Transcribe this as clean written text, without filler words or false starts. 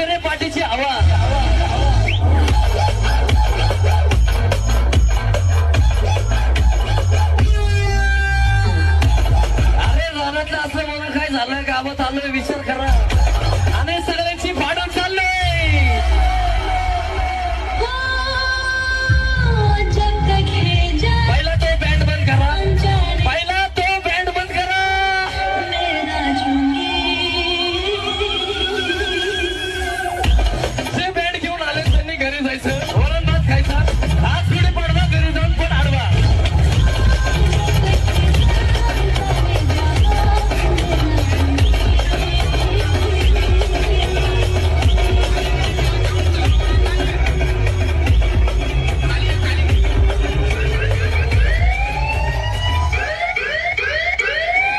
शिवसेने पाठीची हवा. अरे रानातलं असं म्हणून काय झालं, गावात आलो